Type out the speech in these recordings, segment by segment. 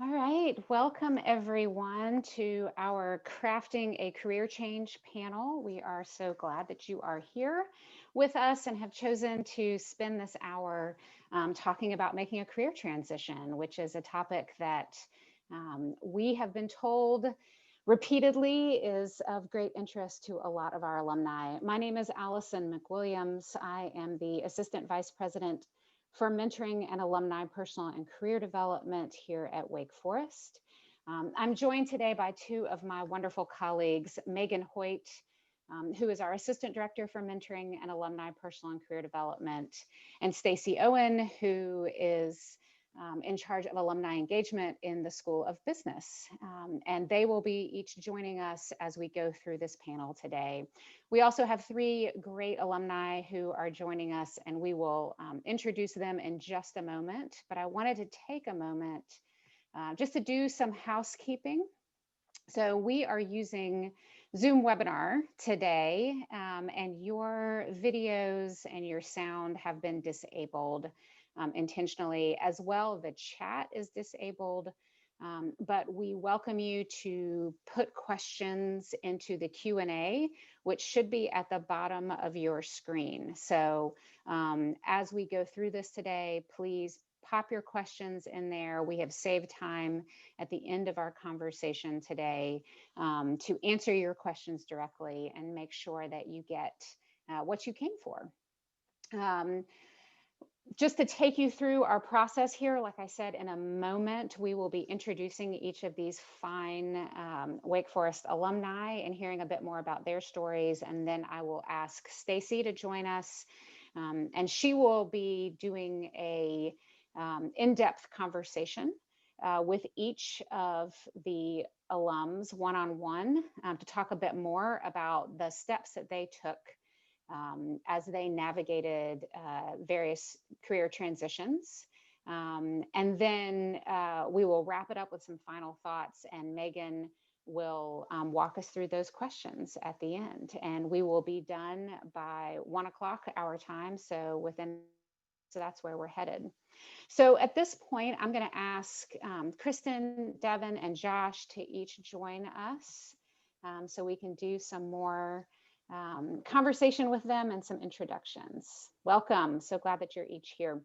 All right, welcome everyone to our Crafting a Career Change panel. We are so glad that you are here with us and have chosen to spend this hour talking about making a career transition, which is a topic that we have been told repeatedly is of great interest to a lot of our alumni. My name is Allison McWilliams. I am the Assistant Vice President for Mentoring and Alumni Personal and Career Development here at Wake Forest. I'm joined today by two of my wonderful colleagues, Megan Hoyt, who is our Assistant Director for Mentoring and Alumni Personal and Career Development, and Stacy Owen, who is in charge of alumni engagement in the School of Business. And they will be each joining us as we go through this panel today. We also have three great alumni who are joining us, and we will introduce them in just a moment. But I wanted to take a moment just to do some housekeeping. So we are using Zoom webinar today, and your videos and your sound have been disabled intentionally as well. The chat is disabled, but we welcome you to put questions into the Q&A, which should be at the bottom of your screen. So as we go through this today, please pop your questions in there. We have saved time at the end of our conversation today to answer your questions directly and make sure that you get what you came for. Just to take you through our process here, like I said, in a moment, we will be introducing each of these fine Wake Forest alumni and hearing a bit more about their stories. And then I will ask Stacy to join us, and she will be doing a in-depth conversation with each of the alums one-on-one to talk a bit more about the steps that they took as they navigated various career transitions. And then we will wrap it up with some final thoughts, and Megan will walk us through those questions at the end. And we will be done by 1 o'clock our time. So that's where we're headed. So at this point, I'm going to ask Kristen, Devin, and Josh to each join us so we can do some more conversation with them and some introductions. Welcome. So glad that you're each here.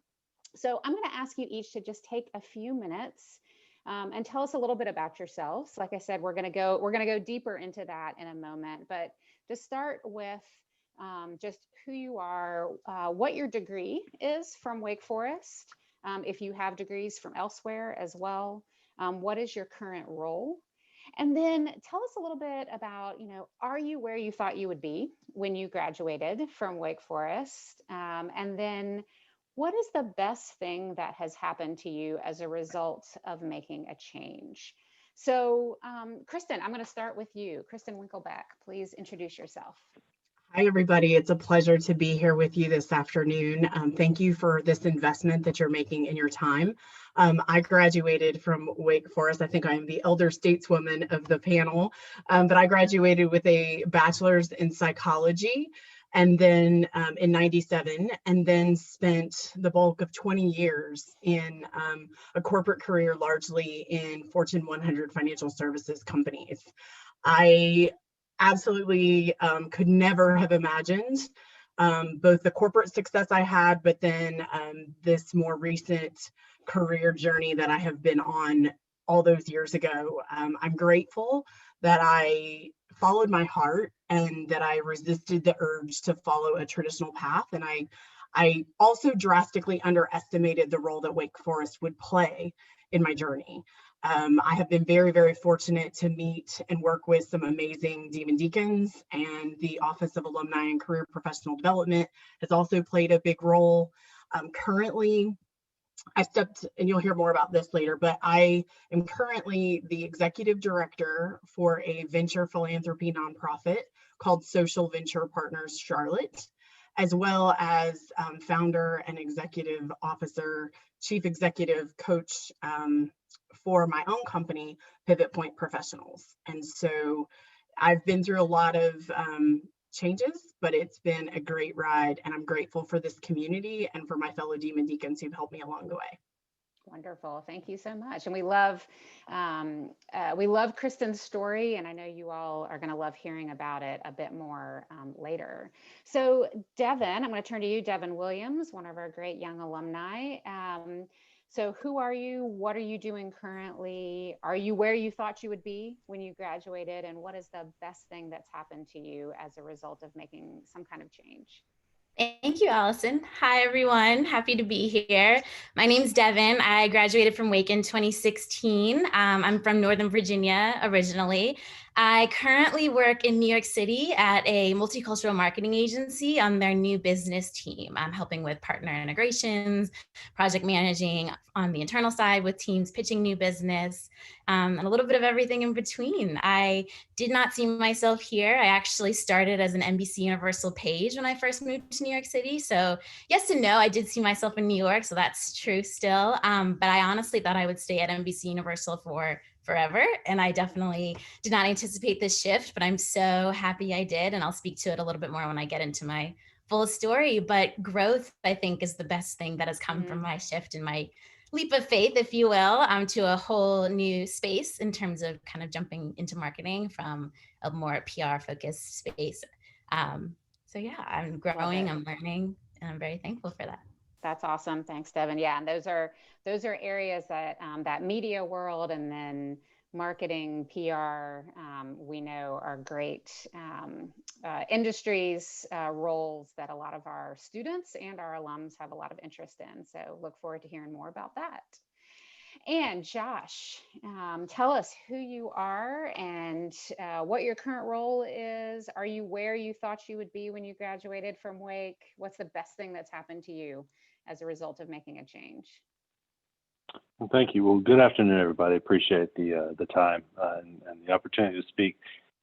So I'm going to ask you each to just take a few minutes and tell us a little bit about yourselves. Like I said, we're going to go deeper into that in a moment, but to start with just who you are, what your degree is from Wake Forest, if you have degrees from elsewhere as well, what is your current role? And then tell us a little bit about, are you where you thought you would be when you graduated from Wake Forest? And then what is the best thing that has happened to you as a result of making a change? So, Kristen, I'm going to start with you. Kristen Winkleback, please introduce yourself. Hi, everybody. It's a pleasure to be here with you this afternoon. Thank you for this investment that you're making in your time. I graduated from Wake Forest. I think I am the elder stateswoman of the panel, but I graduated with a bachelor's in psychology and then in 97, and then spent the bulk of 20 years in a corporate career, largely in Fortune 100 financial services companies. I absolutely could never have imagined both the corporate success I had, but then this more recent career journey that I have been on all those years ago. I'm grateful that I followed my heart and that I resisted the urge to follow a traditional path. And I also drastically underestimated the role that Wake Forest would play in my journey. I have been very, very fortunate to meet and work with some amazing Demon Deacons, and the Office of Alumni and Career Professional Development has also played a big role. Currently, and you'll hear more about this later, but I am currently the executive director for a venture philanthropy nonprofit called Social Venture Partners Charlotte, as well as founder and executive officer, chief executive coach for my own company, Pivot Point Professionals. And so I've been through a lot of changes, but it's been a great ride, and I'm grateful for this community and for my fellow Demon Deacons who've helped me along the way. Wonderful. Thank you so much. And we love Kristen's story, and I know you all are going to love hearing about it a bit more later. So, Devin, I'm going to turn to you, Devin Williams, one of our great young alumni. So, who are you? What are you doing currently? Are you where you thought you would be when you graduated? And what is the best thing that's happened to you as a result of making some kind of change? Thank you, Allison. Hi, everyone. Happy to be here. My name's Devin. I graduated from Wake in 2016. I'm from Northern Virginia originally. I currently work in New York City at a multicultural marketing agency on their new business team. I'm helping with partner integrations, project managing on the internal side with teams pitching new business, and a little bit of everything in between. I did not see myself here. I actually started as an NBC Universal page when I first moved to New York City. So yes and no, I did see myself in New York. So that's true still. But I honestly thought I would stay at NBC Universal for forever. And I definitely did not anticipate this shift, but I'm so happy I did. And I'll speak to it a little bit more when I get into my full story. But growth, I think, is the best thing that has come from my shift and my leap of faith, if you will, to a whole new space in terms of kind of jumping into marketing from a more PR focused space. So yeah, I'm growing, I'm learning, and I'm very thankful for that. That's awesome. Thanks, Devin. Yeah, and those are areas that that media world and then marketing, PR, we know are great industries, roles that a lot of our students and our alums have a lot of interest in. So look forward to hearing more about that. And Josh, tell us who you are and what your current role is. Are you where you thought you would be when you graduated from Wake? What's the best thing that's happened to you as a result of making a change? Well, thank you. Well, good afternoon, everybody. Appreciate the time and the opportunity to speak.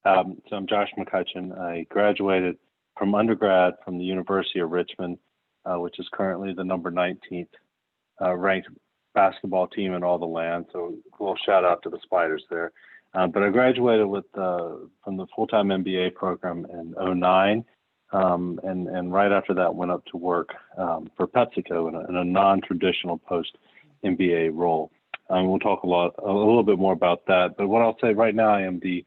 So I'm Josh McCutcheon. I graduated from undergrad from the University of Richmond, which is currently the number 19th ranked basketball team in all the land. So a little shout out to the Spiders there. But I graduated from the full-time MBA program in '09. And right after that went up to work for PepsiCo in a non-traditional post-MBA role. We'll talk a little bit more about that. But what I'll say right now, I am the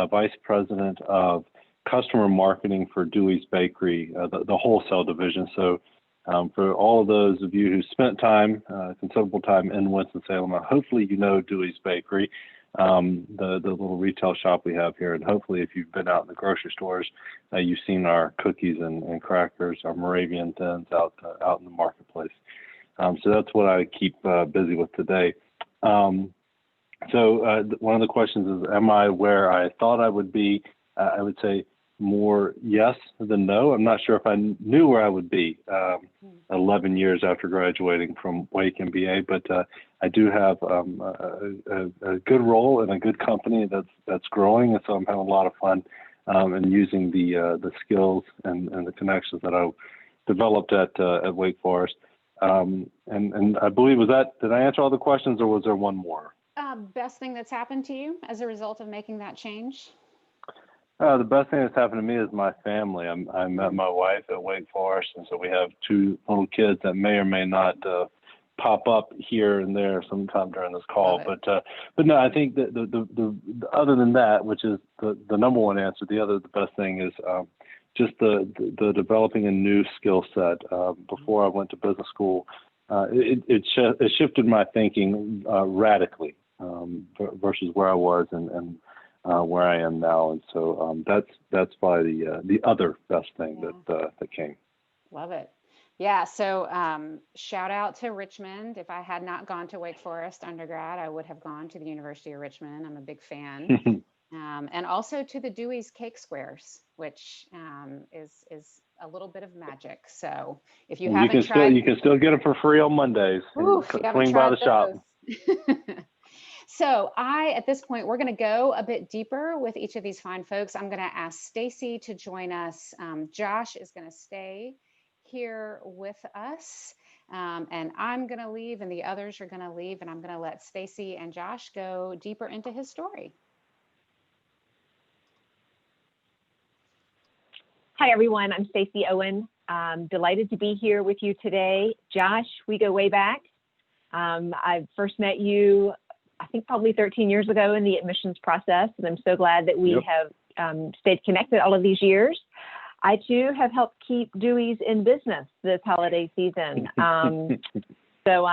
Vice President of Customer Marketing for Dewey's Bakery, the wholesale division. So for all of those of you who spent considerable time in Winston-Salem, hopefully you know Dewey's Bakery, the little retail shop we have here. And hopefully if you've been out in the grocery stores, you've seen our cookies and crackers, our Moravian thins out in the marketplace. So that's what I keep busy with today. One of the questions is, am I where I thought I would be? I would say more yes than no. I'm not sure if I knew where I would be 11 years after graduating from Wake MBA, but I do have a good role in a good company that's growing, and so I'm having a lot of fun and using the skills and the connections that I developed at Wake Forest. And I believe did I answer all the questions, or was there one more? Best thing that's happened to you as a result of making that change? The best thing that's happened to me is my family. I met my wife at Wake Forest, and so we have two little kids that may or may not pop up here and there sometime during this call. But no, I think that the other than that, which is the number one answer, the best thing is just the developing a new skill set. Before I went to business school, it shifted my thinking radically versus where I was and where I am now. And so that's probably the other best thing that came. Love it. Yeah. So shout out to Richmond. If I had not gone to Wake Forest undergrad, I would have gone to the University of Richmond. I'm a big fan. And also to the Dewey's Cake Squares, which is a little bit of magic. So if you haven't tried, you can still get them for free on Mondays. Swing by the shop. So at this point, we're going to go a bit deeper with each of these fine folks. I'm going to ask Stacy to join us. Josh is going to stay here with us. And I'm going to leave and the others are going to leave, and I'm going to let Stacy and Josh go deeper into his story. Hi, everyone. I'm Stacy Owen. Delighted to be here with you today. Josh, we go way back. I first met you, I think probably 13 years ago in the admissions process, and I'm so glad that we have stayed connected all of these years. I too have helped keep Dewey's in business this holiday season. So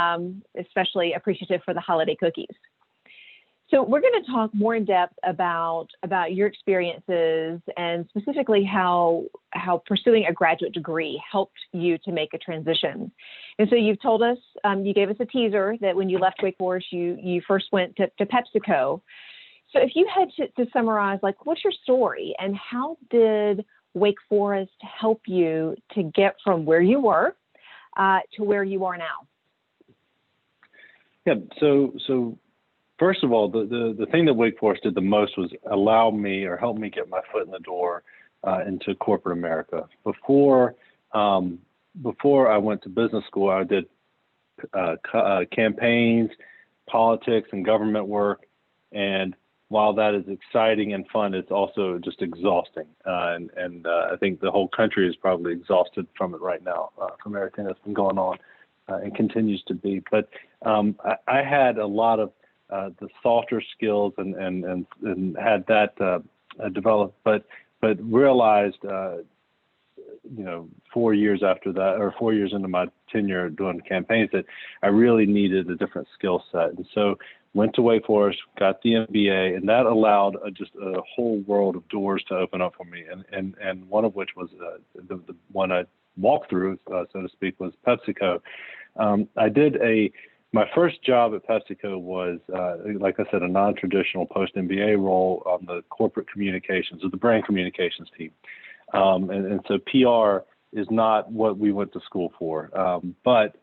especially appreciative for the holiday cookies. So we're going to talk more in depth about your experiences and specifically how pursuing a graduate degree helped you to make a transition. And so you've told us, you gave us a teaser that when you left Wake Forest, you first went to PepsiCo. So if you had to summarize, like, what's your story and how did Wake Forest help you to get from where you were to where you are now? Yeah, so first of all, the thing that Wake Forest did the most was allow me or help me get my foot in the door into corporate America. Before I went to business school, I did campaigns, politics, and government work. And while that is exciting and fun, it's also just exhausting. And I think the whole country is probably exhausted from it right now, from everything that's been going on and continues to be. But I had a lot of the softer skills and had that developed, but realized, 4 years after that, or 4 years into my tenure doing campaigns, that I really needed a different skill set. And so went to Wake Forest, got the MBA, and that allowed just a whole world of doors to open up for me. And one of which was the one I walked through, so to speak, was PepsiCo. My first job at PepsiCo was, like I said, a non-traditional post-MBA role on the corporate communications or the brand communications team. And so PR is not what we went to school for. But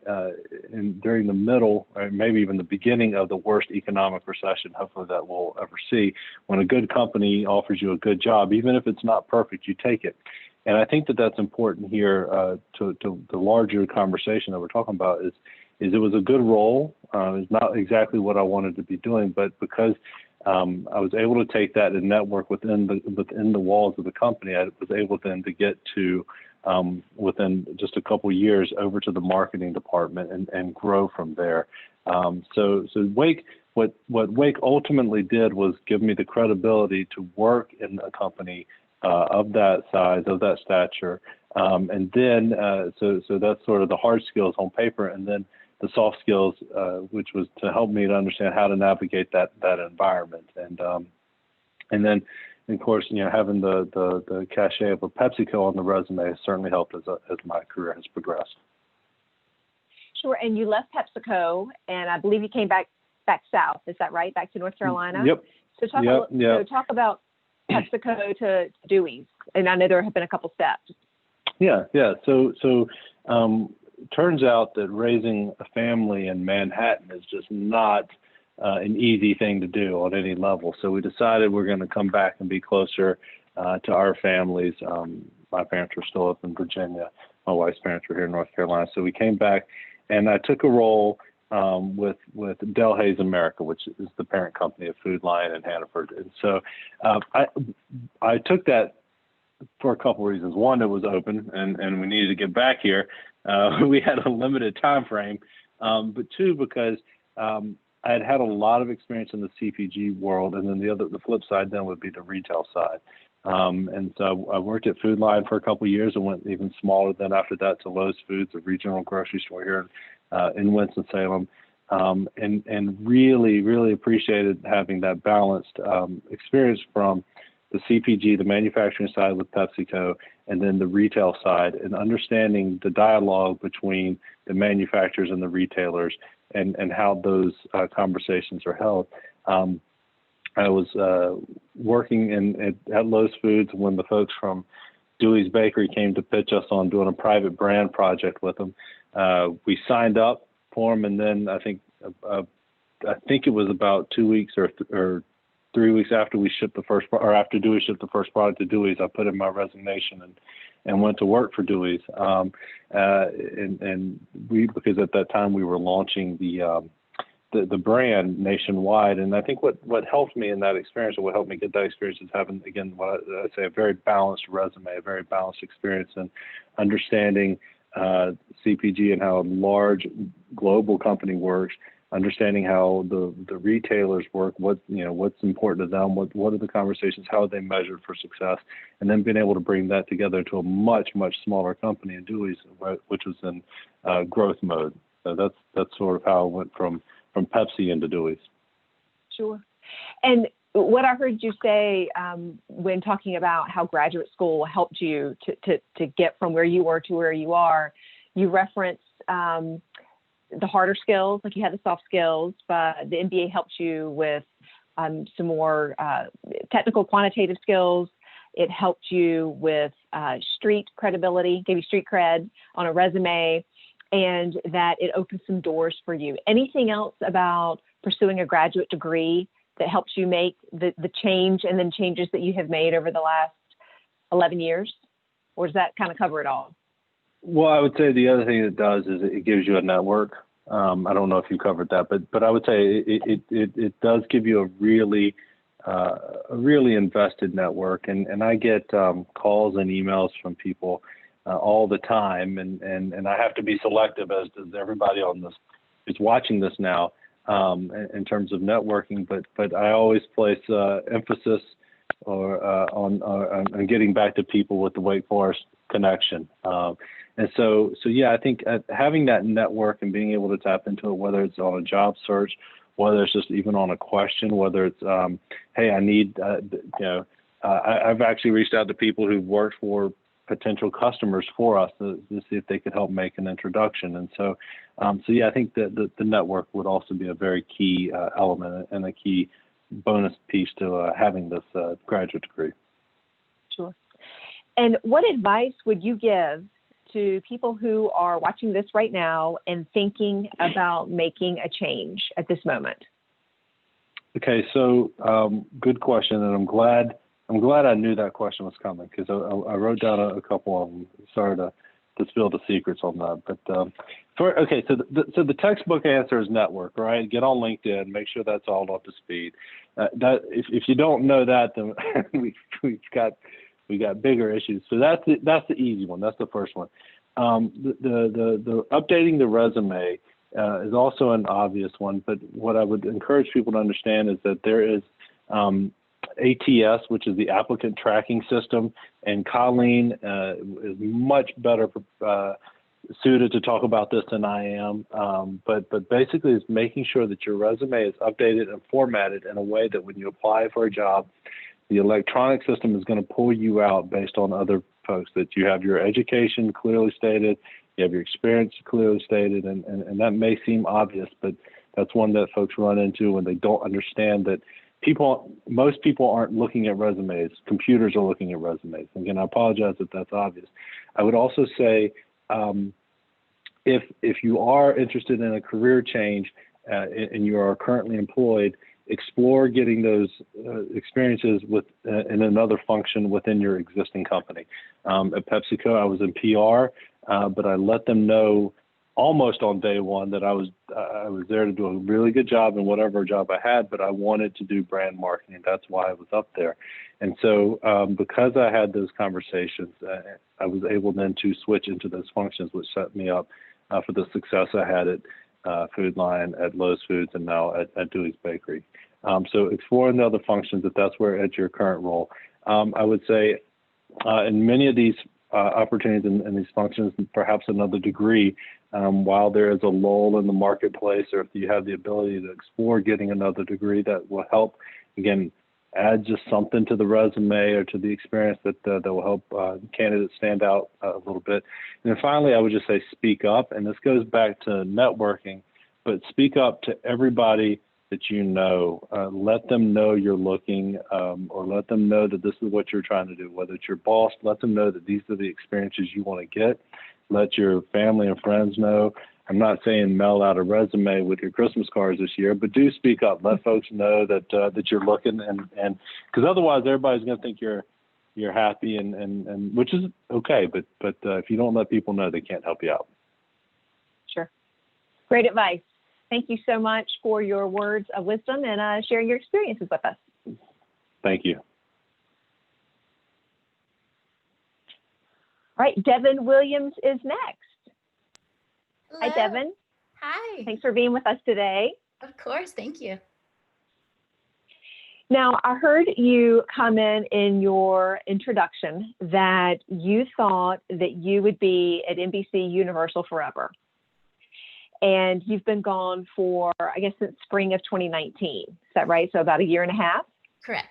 during the middle, or maybe even the beginning of the worst economic recession, hopefully that we'll ever see, when a good company offers you a good job, even if it's not perfect, you take it. And I think that that's important here to the larger conversation that we're talking about is it was a good role. It's not exactly what I wanted to be doing, but because I was able to take that and network within the walls of the company, I was able then to get to within just a couple of years over to the marketing department and grow from there. So Wake, what Wake ultimately did was give me the credibility to work in a company of that size, of that stature, and then so that's sort of the hard skills on paper, and then the soft skills, which was to help me to understand how to navigate that environment, and then, of course, having the cachet of a PepsiCo on the resume has certainly helped as my career has progressed. Sure, and you left PepsiCo, and I believe you came back south. Is that right? Back to North Carolina. Yep. So talk about PepsiCo to Dewey's, and I know there have been a couple steps. Yeah. So turns out that raising a family in Manhattan is just not an easy thing to do on any level. So we decided we're going to come back and be closer to our families. My parents were still up in Virginia. My wife's parents were here in North Carolina. So we came back, and I took a role with Delhaize America, which is the parent company of Food Lion in Hannaford. And so I took that for a couple of reasons. One, it was open, and we needed to get back here. We had a limited time frame, but two, because I had a lot of experience in the CPG world, and then the flip side then would be the retail side. And so I worked at Food Lion for a couple of years and went even smaller then after that to Lowe's Foods, a regional grocery store here in Winston-Salem, and really, really appreciated having that balanced experience from the CPG, the manufacturing side with PepsiCo, and then the retail side, and understanding the dialogue between the manufacturers and the retailers and how those conversations are held. I was working at Lowe's Foods when the folks from Dewey's Bakery came to pitch us on doing a private brand project with them. We signed up for them, and then I think it was about 2 weeks or 3 weeks after we shipped after Dewey shipped the first product to Dewey's, I put in my resignation and went to work for Dewey's. And because at that time we were launching the brand nationwide. And I think what helped me in that experience, or what helped me get that experience, is having, again, what I say, a very balanced resume, a very balanced experience, and understanding CPG and how a large global company works, understanding how the retailers work, what's important to them, what are the conversations, how are they measured for success, and then being able to bring that together to a much smaller company in Dewey's, which was in growth mode. So that's sort of how it went from Pepsi into Dewey's. Sure. And what I heard you say when talking about how graduate school helped you to get from where you were to where you are, you referenced the harder skills, like you had the soft skills, but the MBA helped you with some more technical quantitative skills. It helped you with street credibility, gave you street cred on a resume, and that it opened some doors for you. Anything else about pursuing a graduate degree that helps you make the change and then changes that you have made over the last 11 years? Or does that kind of cover it all? Well, I would say the other thing it does is it gives you a network. I don't know if you covered that, but I would say it does give you a really invested network. And I get calls and emails from people all the time, and I have to be selective, as does everybody on this who's watching this now, in terms of networking. But I always place emphasis on getting back to people with the Wake Forest connection. And so yeah, I think having that network and being able to tap into it, whether it's on a job search, whether it's just even on a question, whether it's, hey, I need, I've actually reached out to people who've worked for potential customers for us to see if they could help make an introduction. And so yeah, I think that the network would also be a very key element and a key bonus piece to having this graduate degree. Sure. And what advice would you give to people who are watching this right now and thinking about making a change at this moment? Okay, so good question, and I'm glad I knew that question was coming, because I wrote down a couple of them. Sorry to spill the secrets on that, but so the textbook answer is network, right? Get on LinkedIn, make sure that's all up to speed. That if you don't know that, then we got bigger issues. So that's the easy one. That's the first one. The updating the resume is also an obvious one, but what I would encourage people to understand is that there is ATS, which is the applicant tracking system, and Colleen is much better suited to talk about this than I am. But basically, it's making sure that your resume is updated and formatted in a way that when you apply for a job, the electronic system is going to pull you out based on other folks, that you have your education clearly stated, you have your experience clearly stated, and that may seem obvious, but that's one that folks run into when they don't understand that most people aren't looking at resumes. Computers are looking at resumes. Again, I apologize if that's obvious. I would also say if you are interested in a career change and you are currently employed, explore getting those experiences in another function within your existing company. At PepsiCo, I was in PR, but I let them know almost on day one that I was there to do a really good job in whatever job I had, but I wanted to do brand marketing. That's why I was up there. And so because I had those conversations, I was able then to switch into those functions, which set me up for the success I had at Food Line, at Lowe's Foods, and now at Dewey's Bakery. So exploring the other functions, if that's where at your current role. I would say in many of these opportunities and these functions, perhaps another degree, while there is a lull in the marketplace, or if you have the ability to explore getting another degree, that will help, again, add just something to the resume or to the experience that will help candidates stand out a little bit. And then finally, I would just say speak up. And this goes back to networking, but speak up to everybody that you know. Let them know you're looking, or let them know that this is what you're trying to do. Whether it's your boss, let them know that these are the experiences you want to get. Let your family and friends know. I'm not saying mail out a resume with your Christmas cards this year, but do speak up. Let folks know that you're looking, and because otherwise everybody's going to think you're happy, and which is okay. But if you don't let people know, they can't help you out. Sure. Great advice. Thank you so much for your words of wisdom and sharing your experiences with us. Thank you. All right, Devin Williams is next. Hi, Hello. Devin. Hi. Thanks for being with us today. Of course. Thank you. Now, I heard you comment in your introduction that you thought that you would be at NBC Universal forever. And you've been gone for, I guess, since spring of 2019. Is that right? So about a year and a half? Correct.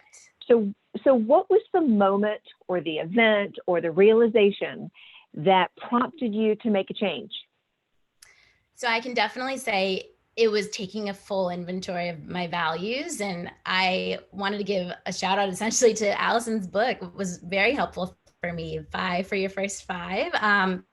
So what was the moment or the event or the realization that prompted you to make a change? So I can definitely say it was taking a full inventory of my values. And I wanted to give a shout out essentially to Allison's book. It was very helpful for me, 5 for Your First 5.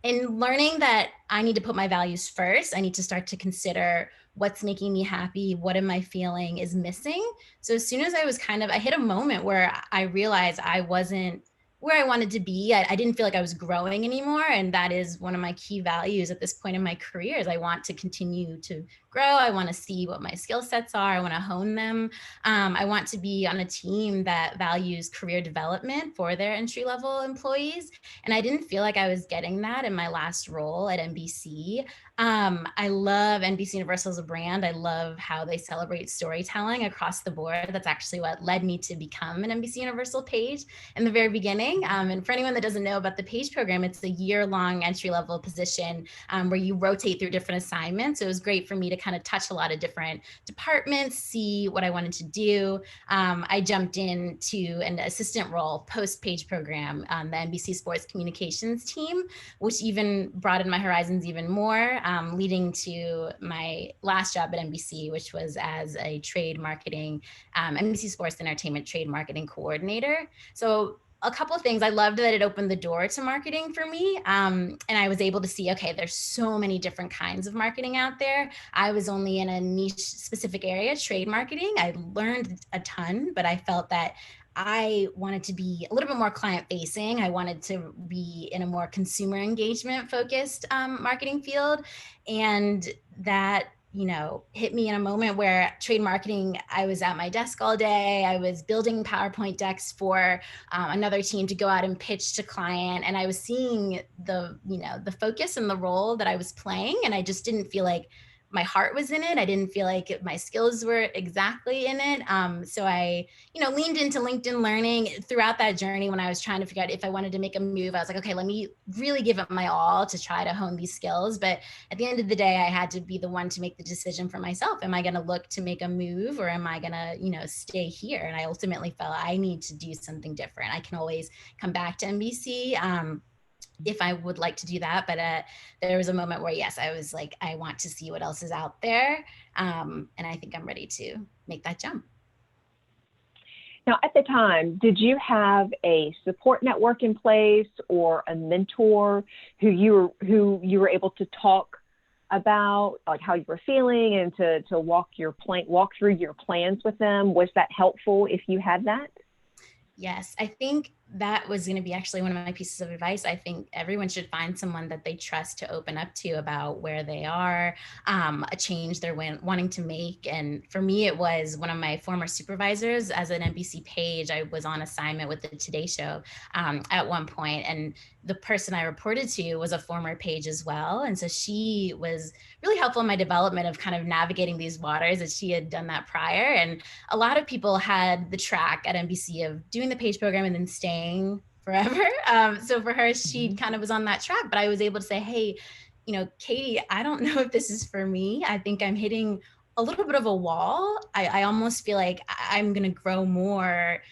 And learning that I need to put my values first. I need to start to consider what's making me happy, what am I feeling is missing. So as soon as I hit a moment where I realized I wasn't where I wanted to be. I didn't feel like I was growing anymore. And that is one of my key values at this point in my career is I want to continue to grow. I want to see what my skill sets are. I want to hone them. I want to be on a team that values career development for their entry-level employees. And I didn't feel like I was getting that in my last role at NBC. I love NBC Universal as a brand. I love how they celebrate storytelling across the board. That's actually what led me to become an NBC Universal page in the very beginning. And for anyone that doesn't know about the page program, it's a year-long entry-level position where you rotate through different assignments. So it was great for me to kind of touch a lot of different departments, see what I wanted to do. I jumped into an assistant role post-page program on the NBC Sports Communications team, which even broadened my horizons even more, leading to my last job at NBC, which was as a trade marketing, NBC Sports Entertainment trade marketing coordinator. So a couple of things. I loved that it opened the door to marketing for me. And I was able to see, okay, there's so many different kinds of marketing out there. I was only in a niche specific area, trade marketing. I learned a ton, but I felt that I wanted to be a little bit more client facing. I wanted to be in a more consumer engagement focused marketing field. And that hit me in a moment where trade marketing, I was at my desk all day. I was building PowerPoint decks for another team to go out and pitch to client. And I was seeing the focus and the role that I was playing. And I just didn't feel like my heart was in it. I didn't feel like my skills were exactly in it. So I, leaned into LinkedIn Learning throughout that journey when I was trying to figure out if I wanted to make a move. I was like, okay, let me really give it my all to try to hone these skills. But at the end of the day, I had to be the one to make the decision for myself. Am I going to look to make a move or am I going to, stay here? And I ultimately felt I need to do something different. I can always come back to NBC. If I would like to do that. But there was a moment where, yes, I was like, I want to see what else is out there. And I think I'm ready to make that jump. Now, at the time, did you have a support network in place or a mentor who you were able to talk about, like how you were feeling and to walk through your plans with them? Was that helpful if you had that? Yes, I think that was going to be actually one of my pieces of advice. I think everyone should find someone that they trust to open up to about where they are, a change they're wanting to make. And for me, it was one of my former supervisors as an NBC page. I was on assignment with the Today Show at one point, and the person I reported to was a former page as well. And so she was really helpful in my development of kind of navigating these waters, as she had done that prior. And a lot of people had the track at NBC of doing the page program and then staying forever. So for her, she kind of was on that track, but I was able to say, hey, Katie, I don't know if this is for me. I think I'm hitting a little bit of a wall. I almost feel like I'm going to grow more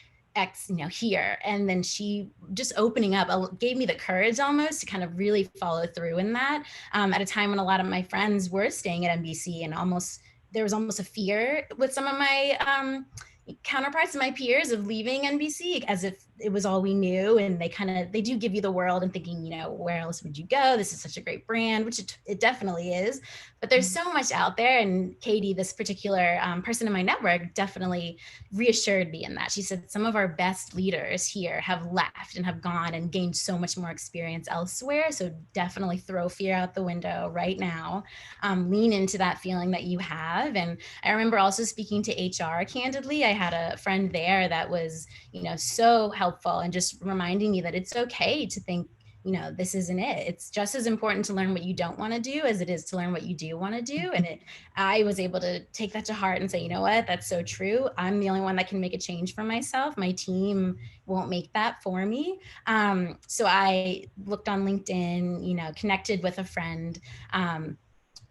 here. And then she just opening up gave me the courage almost to kind of really follow through in that at a time when a lot of my friends were staying at NBC and there was almost a fear with some of my counterparts and my peers of leaving NBC as if it was all we knew. And they do give you the world and thinking, where else would you go? This is such a great brand, which it definitely is, but there's so much out there. And Katie, this particular person in my network, definitely reassured me in that. She said, some of our best leaders here have left and have gone and gained so much more experience elsewhere. So definitely throw fear out the window right now. Lean into that feeling that you have. And I remember also speaking to HR candidly. I had a friend there that was, so helpful and just reminding me that it's okay to think this isn't it. It's just as important to learn what you don't want to do as it is to learn what you do want to do. And I was able to take that to heart and say, you know what, that's so true. I'm the only one that can make a change for myself. My team won't make that for me. So I looked on LinkedIn, connected with a friend,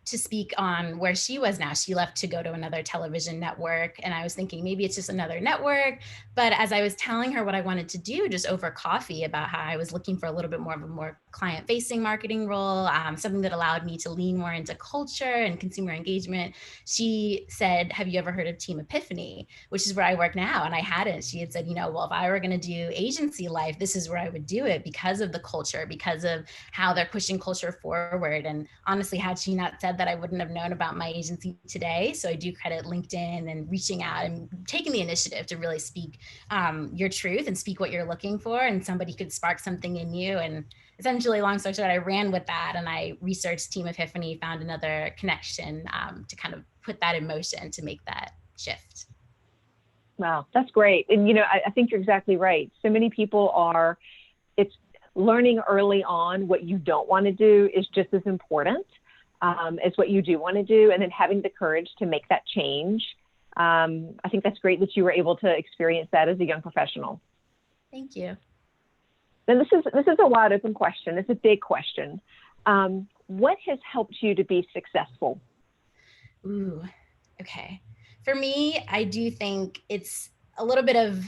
to speak on where she was now. She left to go to another television network. And I was thinking maybe it's just another network. But as I was telling her what I wanted to do just over coffee about how I was looking for a little bit more of a more client facing marketing role, something that allowed me to lean more into culture and consumer engagement, she said, have you ever heard of Team Epiphany, which is where I work now? And I hadn't. She had said, well, if I were going to do agency life, this is where I would do it because of the culture, because of how they're pushing culture forward. And honestly, had she not said that, I wouldn't have known about my agency today. So I do credit LinkedIn and reaching out and taking the initiative to really speak your truth and speak what you're looking for, and somebody could spark something in you. And essentially, long story short, I ran with that and I researched Team Epiphany, found another connection to kind of put that in motion to make that shift. Wow, that's great. And, I think you're exactly right. So many people it's learning early on what you don't want to do is just as important as what you do want to do. And then having the courage to make that change. I think that's great that you were able to experience that as a young professional. Thank you. Then this is a wide open question. It's a big question. What has helped you to be successful? Ooh, okay. For me, I do think it's a little bit of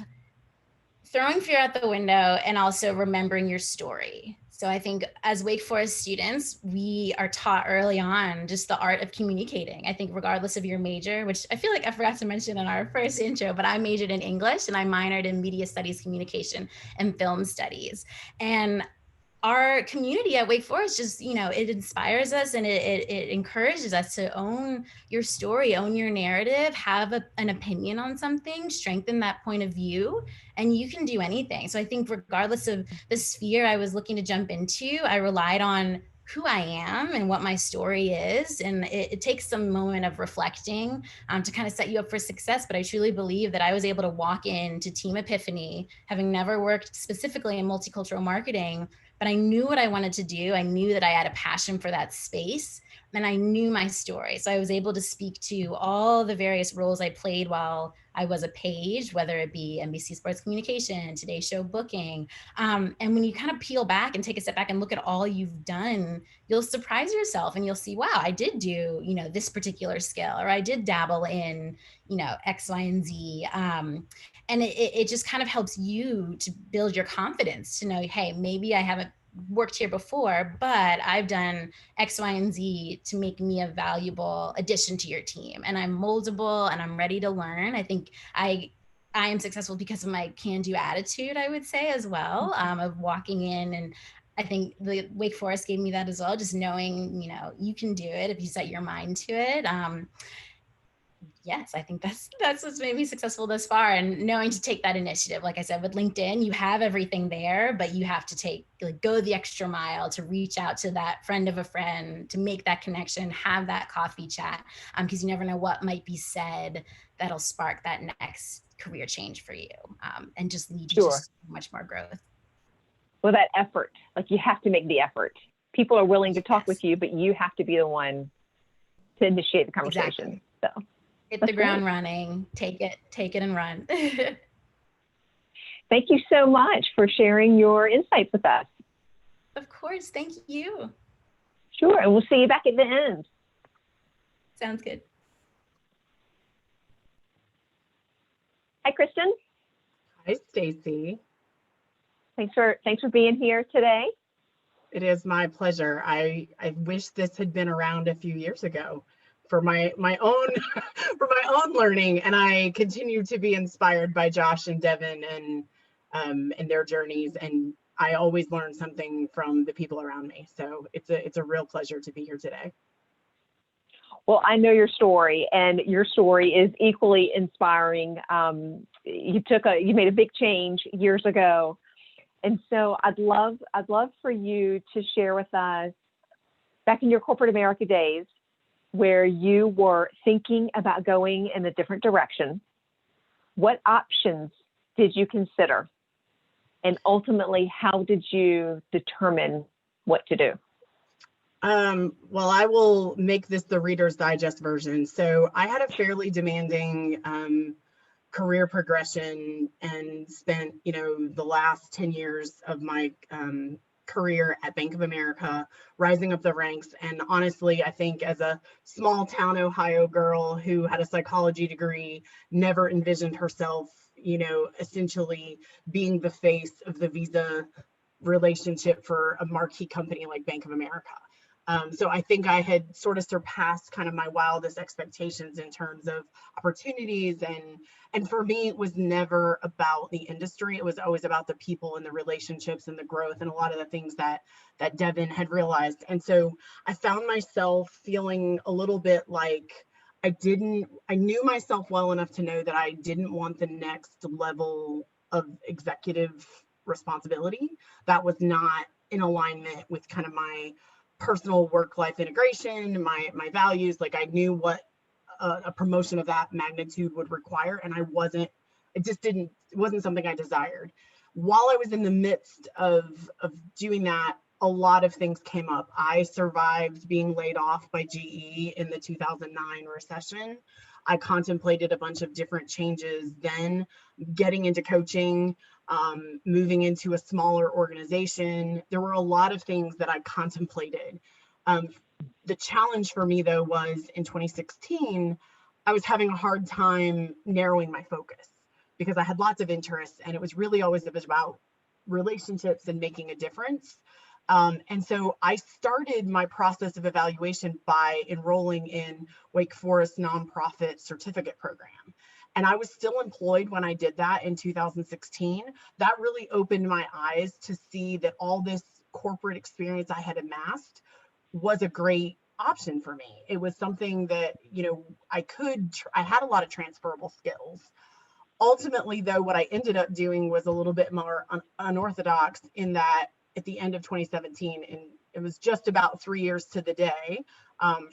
throwing fear out the window and also remembering your story. So I think as Wake Forest students, we are taught early on just the art of communicating. I think regardless of your major, which I feel like I forgot to mention in our first intro, but I majored in English and I minored in media studies, communication, and film studies. And our community at Wake Forest just, it inspires us and it encourages us to own your story, own your narrative, have an opinion on something, strengthen that point of view, and you can do anything. So I think regardless of the sphere I was looking to jump into, I relied on who I am and what my story is. And it takes some moment of reflecting to kind of set you up for success. But I truly believe that I was able to walk into Team Epiphany, having never worked specifically in multicultural marketing, but I knew what I wanted to do. I knew that I had a passion for that space and I knew my story. So I was able to speak to all the various roles I played while I was a page, whether it be NBC Sports Communication, Today Show booking. And when you kind of peel back and take a step back and look at all you've done, you'll surprise yourself and you'll see, wow, I did do, this particular skill, or I did dabble in, X, Y, and Z. And it just kind of helps you to build your confidence to know, hey, maybe I haven't worked here before, but I've done X, Y, and Z to make me a valuable addition to your team. And I'm moldable and I'm ready to learn. I think I am successful because of my can-do attitude, I would say, as well, of walking in. And I think the Wake Forest gave me that as well, just knowing, you can do it if you set your mind to it. Yes, I think that's what's made me successful thus far, and knowing to take that initiative. Like I said, with LinkedIn, you have everything there, but you have to go the extra mile to reach out to that friend of a friend, to make that connection, have that coffee chat, because you never know what might be said that'll spark that next career change for you, and just lead you to so much more growth. Well, that effort, you have to make the effort. People are willing to talk with you, but you have to be the one to initiate the conversation. Exactly. So. Hit the ground running, take it and run. Thank you so much for sharing your insights with us. Of course, thank you. Sure, and we'll see you back at the end. Sounds good. Hi, Kristen. Hi, Stacy. Thanks for being here today. It is my pleasure. I wish this had been around a few years ago for my own for my own learning, and I continue to be inspired by Josh and Devin and their journeys, and I always learn something from the people around me. So it's a real pleasure to be here today. Well, I know your story, and your story is equally inspiring. You made a big change years ago, and so I'd love for you to share with us, back in your corporate America days, where you were thinking about going in a different direction, what options did you consider? And ultimately, how did you determine what to do? Well, I will make this the Reader's Digest version. So I had a fairly demanding career progression and spent, the last 10 years of my career at Bank of America, rising up the ranks. And honestly, I think as a small town Ohio girl who had a psychology degree, never envisioned herself, essentially being the face of the Visa relationship for a marquee company like Bank of America. So I think I had sort of surpassed kind of my wildest expectations in terms of opportunities, and for me, it was never about the industry. It was always about the people and the relationships and the growth and a lot of the things that Devin had realized. And so I found myself feeling a little bit like I knew myself well enough to know that I didn't want the next level of executive responsibility. That was not in alignment with kind of my personal work-life integration, my values. Like I knew what a promotion of that magnitude would require, and it wasn't something I desired. While I was in the midst of doing that, a lot of things came up. I survived being laid off by GE in the 2009 recession. I contemplated a bunch of different changes then, getting into coaching, moving into a smaller organization. There were a lot of things that I contemplated. The challenge for me, though, was in 2016, I was having a hard time narrowing my focus because I had lots of interests, and it was really always about relationships and making a difference. And so I started my process of evaluation by enrolling in Wake Forest nonprofit certificate program. And I was still employed when I did that in 2016. That really opened my eyes to see that all this corporate experience I had amassed was a great option for me. It was something that, I had a lot of transferable skills. Ultimately, though, what I ended up doing was a little bit more unorthodox in that at the end of 2017, and it was just about 3 years to the day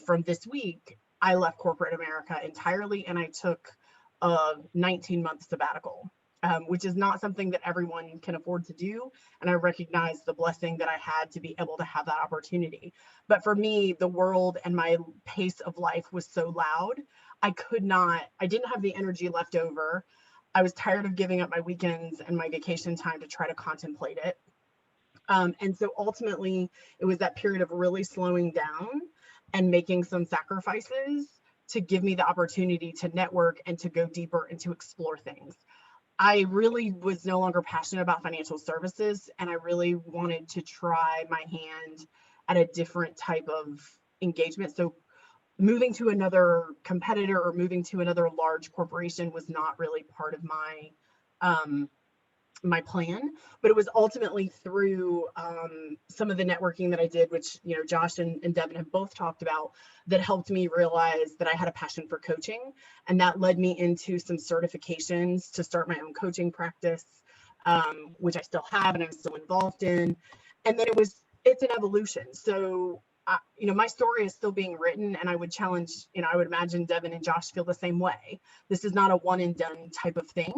from this week, I left corporate America entirely, and I took a 19-month sabbatical, which is not something that everyone can afford to do. And I recognize the blessing that I had to be able to have that opportunity. But for me, the world and my pace of life was so loud, I didn't have the energy left over. I was tired of giving up my weekends and my vacation time to try to contemplate it. And so ultimately, it was that period of really slowing down and making some sacrifices to give me the opportunity to network and to go deeper and to explore things. I really was no longer passionate about financial services, and I really wanted to try my hand at a different type of engagement. So moving to another competitor or moving to another large corporation was not really part of my plan, but it was ultimately through some of the networking that I did, which Josh and Devin have both talked about, that helped me realize that I had a passion for coaching, and that led me into some certifications to start my own coaching practice, which I still have and I'm still involved in. And then it's an evolution. So my story is still being written, and I would challenge, I would imagine Devin and Josh feel the same way. This is not a one and done type of thing.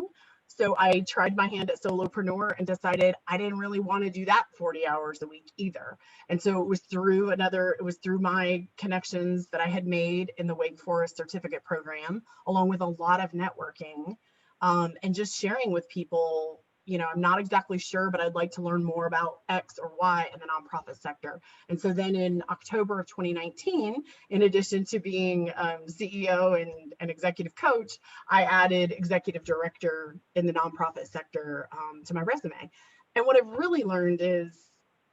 So I tried my hand at solopreneur and decided I didn't really want to do that 40 hours a week either. And so it was through my connections that I had made in the Wake Forest certificate program, along with a lot of networking, and just sharing with people, I'm not exactly sure, but I'd like to learn more about X or Y in the nonprofit sector. And so then in October of 2019, in addition to being CEO and executive coach, I added executive director in the nonprofit sector to my resume. And what I've really learned is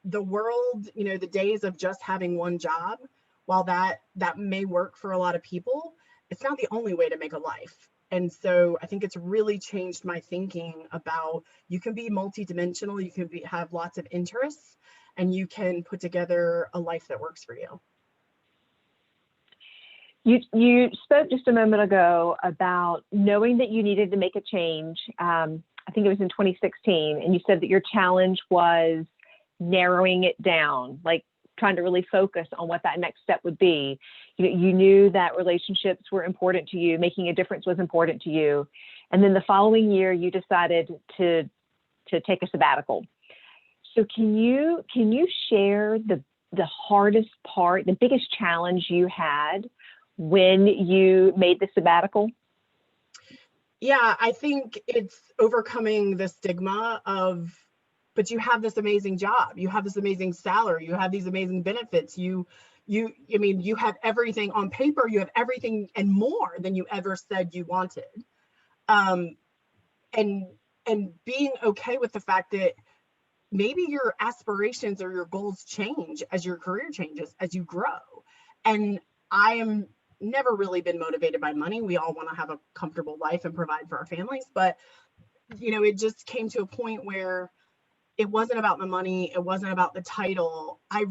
the world, the days of just having one job, while that may work for a lot of people, it's not the only way to make a life. And so I think it's really changed my thinking about, you can be multidimensional, you can have lots of interests, and you can put together a life that works for you. You spoke just a moment ago about knowing that you needed to make a change. I think it was in 2016, and you said that your challenge was narrowing it down, like trying to really focus on what that next step would be. You knew that relationships were important to you, making a difference was important to you. And then the following year, you decided to to take a sabbatical. So can you share the hardest part, the biggest challenge you had when you made the sabbatical? Yeah, I think it's overcoming the stigma of, but you have this amazing job, you have this amazing salary, you have these amazing benefits, I mean, you have everything on paper, you have everything and more than you ever said you wanted. Um, and being okay with the fact that maybe your aspirations or your goals change as your career changes, as you grow. And I am never really been motivated by money. We all want to have a comfortable life and provide for our families, but it just came to a point where it wasn't about the money, it wasn't about the title. I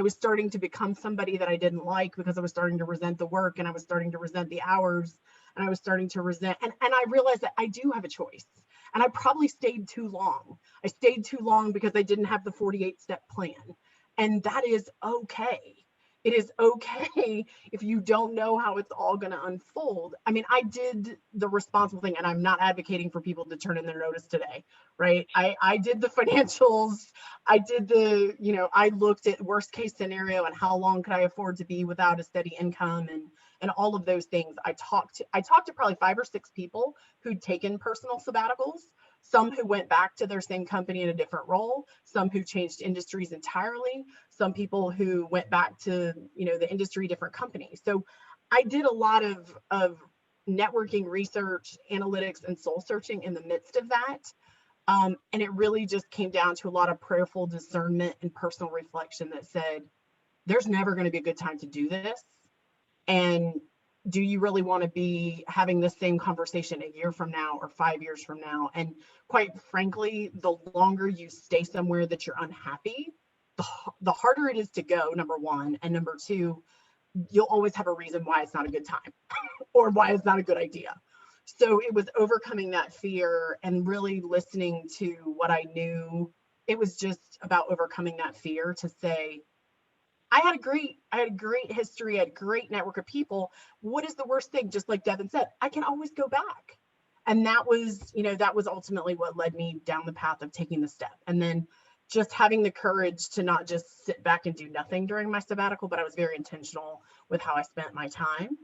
was starting to become somebody that I didn't like, because I was starting to resent the work, and I was starting to resent the hours, and I was starting to resent, and I realized that I do have a choice. And I probably stayed too long. I stayed too long because I didn't have the 48-step plan. And that is okay. It is okay if you don't know how it's all going to unfold. I mean, I did the responsible thing, and I'm not advocating for people to turn in their notice today, right? I did the financials. I did I looked at worst case scenario and how long could I afford to be without a steady income, and all of those things. I talked to probably 5 or 6 people who'd taken personal sabbaticals, some who went back to their same company in a different role, some who changed industries entirely, some people who went back to, the industry, different companies. So I did a lot of networking, research, analytics, and soul searching in the midst of that. And it really just came down to a lot of prayerful discernment and personal reflection that said, there's never going to be a good time to do this. And do you really want to be having the same conversation a year from now or 5 years from now? And quite frankly, the longer you stay somewhere that you're unhappy, the harder it is to go, number one. And number two, you'll always have a reason why it's not a good time or why it's not a good idea. So it was overcoming that fear and really listening to what I knew. It was just about overcoming that fear to say, I had a great history, I had a great network of people. What is the worst thing? Just like Devin said, I can always go back. And that was ultimately what led me down the path of taking the step. And then just having the courage to not just sit back and do nothing during my sabbatical, but I was very intentional with how I spent my time.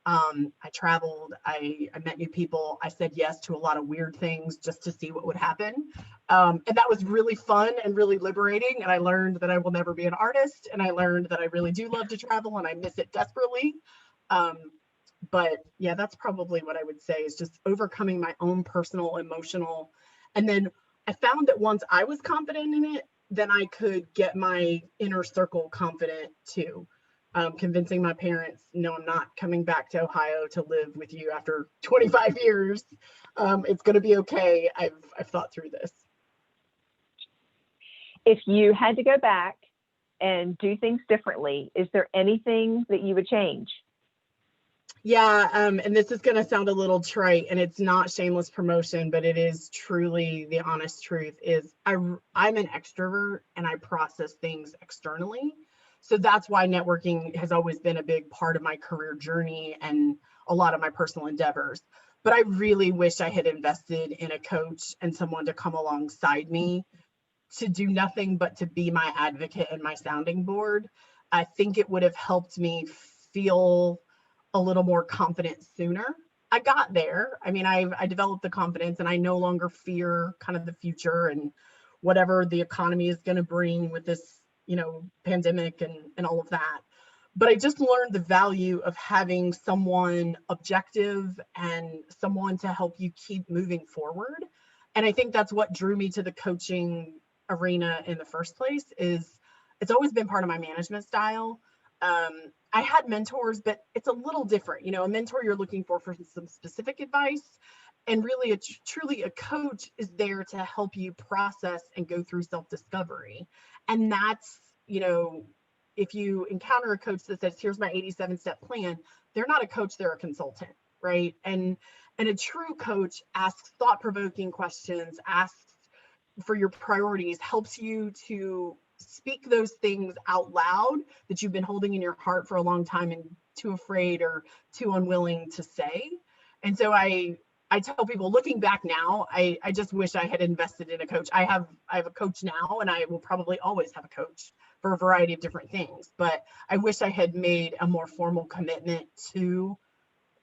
I traveled, I met new people. I said yes to a lot of weird things just to see what would happen. And that was really fun and really liberating. And I learned that I will never be an artist. And I learned that I really do love to travel and I miss it desperately. But yeah, that's probably what I would say, is just overcoming my own personal, emotional. And then I found that once I was confident in it, then I could get my inner circle confident too. Convincing my parents, no, I'm not coming back to Ohio to live with you after 25 years. It's going to be okay. I've thought through this. If you had to go back and do things differently, is there anything that you would change? Yeah, and this is going to sound a little trite, and it's not shameless promotion, but it is truly the honest truth, is I'm an extrovert and I process things externally. So that's why networking has always been a big part of my career journey and a lot of my personal endeavors. But I really wish I had invested in a coach and someone to come alongside me to do nothing but to be my advocate and my sounding board. I think it would have helped me feel a little more confident sooner. I got there. I mean, I developed the confidence and I no longer fear kind of the future and whatever the economy is going to bring with this, pandemic and all of that. But I just learned the value of having someone objective and someone to help you keep moving forward. And I think that's what drew me to the coaching arena in the first place. Is it's always been part of my management style. I had mentors, but it's a little different. A mentor you're looking for some specific advice, and really truly a coach is there to help you process and go through self-discovery. And that's, if you encounter a coach that says, here's my 87-step plan, they're not a coach, they're a consultant, right? And a true coach asks thought-provoking questions, asks for your priorities, helps you to speak those things out loud that you've been holding in your heart for a long time and too afraid or too unwilling to say. And so I I tell people, looking back now, I just wish I had invested in a coach. I have a coach now, and I will probably always have a coach for a variety of different things. But I wish I had made a more formal commitment to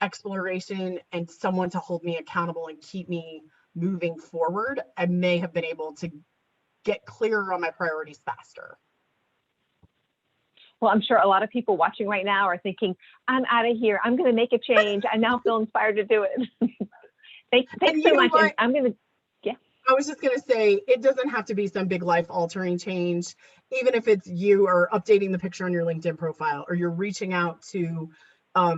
exploration and someone to hold me accountable and keep me moving forward. I may have been able to get clearer on my priorities faster. Well, I'm sure a lot of people watching right now are thinking, I'm out of here. I'm going to make a change. I now feel inspired to do it. Thanks so much. And I'm going to, I was just going to say, it doesn't have to be some big life altering change. Even if it's you are updating the picture on your LinkedIn profile, or you're reaching out to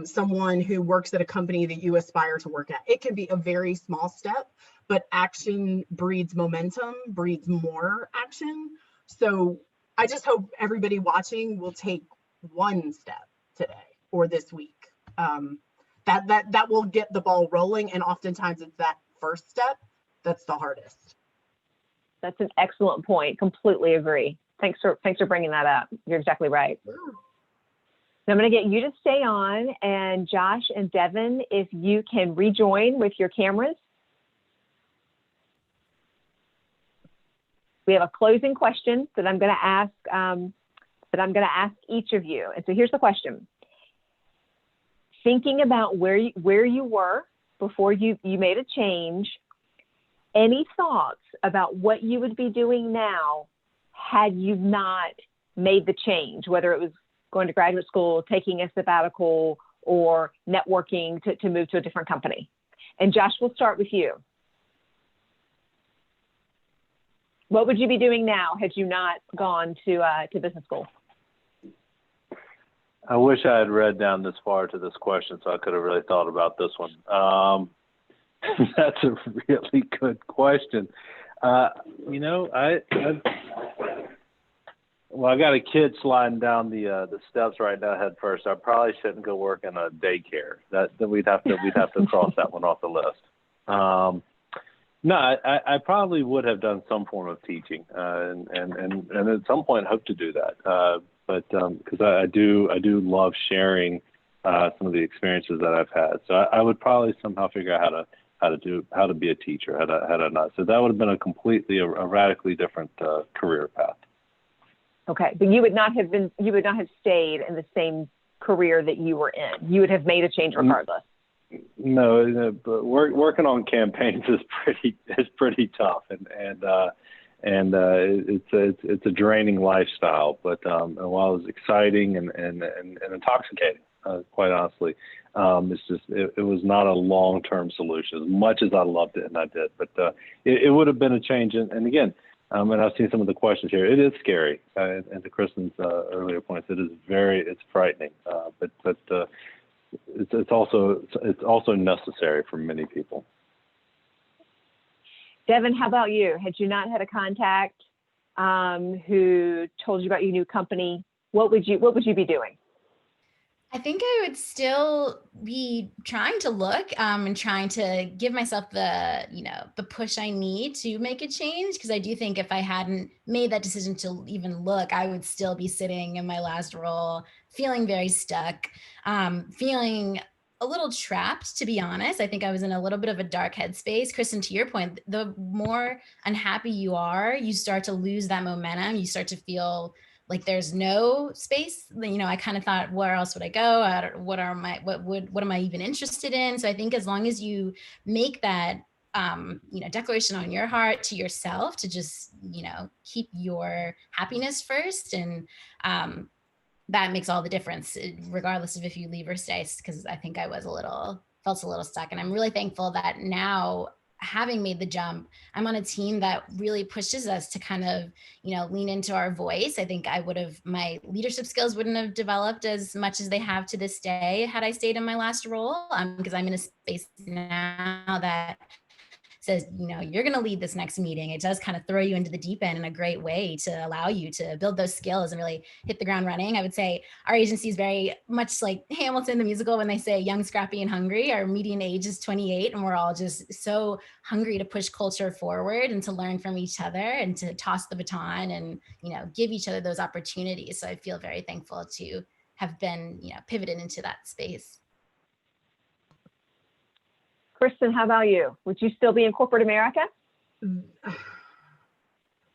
someone who works at a company that you aspire to work at. It can be a very small step, but action breeds momentum, breeds more action. So I just hope everybody watching will take one step today or this week. That will get the ball rolling, and oftentimes it's that first step that's the hardest. That's an excellent point. Completely agree. Thanks for bringing that up. You're exactly right. Sure. So I'm going to get you to stay on, and Josh and Devin, if you can rejoin with your cameras. We have a closing question that I'm going to ask each of you. And so here's the question. Thinking about where you were before you made a change, any thoughts about what you would be doing now had you not made the change, whether it was going to graduate school, taking a sabbatical, or networking to move to a different company? And Josh, we'll start with you. What would you be doing now had you not gone to business school? I wish I had read down this far to this question so I could have really thought about this one. That's a really good question. I got a kid sliding down the steps right now head first. I probably shouldn't go work in a daycare. That we'd have to cross that one off the list. No, I probably would have done some form of teaching, and at some point hope to do that. But because I do love sharing some of the experiences that I've had. So I would probably somehow figure out how to be a teacher had I not. So that would have been a radically different career path. Okay, but you would not have stayed in the same career that you were in. You would have made a change regardless. No, but working on campaigns is pretty tough, and it's a draining lifestyle. But while it was exciting and intoxicating, quite honestly, it was not a long-term solution. As much as I loved it, and I did, but it would have been a change. And again, and I've seen some of the questions here. It is scary, and to Kristen's earlier points, it's frightening. But it's also necessary for many people. Devin, how about you? Had you not had a contact who told you about your new company, what would you be doing? I think I would still be trying to look and trying to give myself the push I need to make a change. Because I do think if I hadn't made that decision to even look, I would still be sitting in my last role, feeling very stuck, feeling a little trapped, to be honest. I think I was in a little bit of a dark headspace. Kristen, to your point, the more unhappy you are, you start to lose that momentum. You start to feel like there's no space. I kind of thought, where else would I go? What am I even interested in? So I think as long as you make that, declaration on your heart to yourself to just, keep your happiness first. And that makes all the difference, regardless of if you leave or stay, because I think I felt a little stuck. And I'm really thankful that now, having made the jump, I'm on a team that really pushes us to kind of, lean into our voice. I think my leadership skills wouldn't have developed as much as they have to this day had I stayed in my last role, because I'm in a space now that says, you're going to lead this next meeting. It does kind of throw you into the deep end in a great way to allow you to build those skills and really hit the ground running. I would say our agency is very much like Hamilton, the musical, when they say young, scrappy, and hungry. Our median age is 28, and we're all just so hungry to push culture forward and to learn from each other and to toss the baton and, give each other those opportunities. So I feel very thankful to have been, pivoted into that space. Kristen, how about you? Would you still be in corporate America?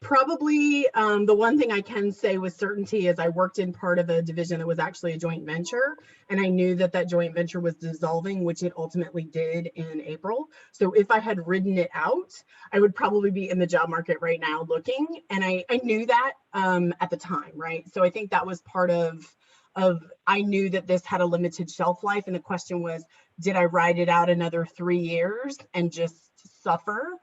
Probably the one thing I can say with certainty is I worked in part of a division that was actually a joint venture, and I knew that that joint venture was dissolving, which it ultimately did in April. So if I had ridden it out, I would probably be in the job market right now looking, and I knew that at the time, right? So I think that was part of I knew that this had a limited shelf life, and the question was, did I ride it out another 3 years and just suffer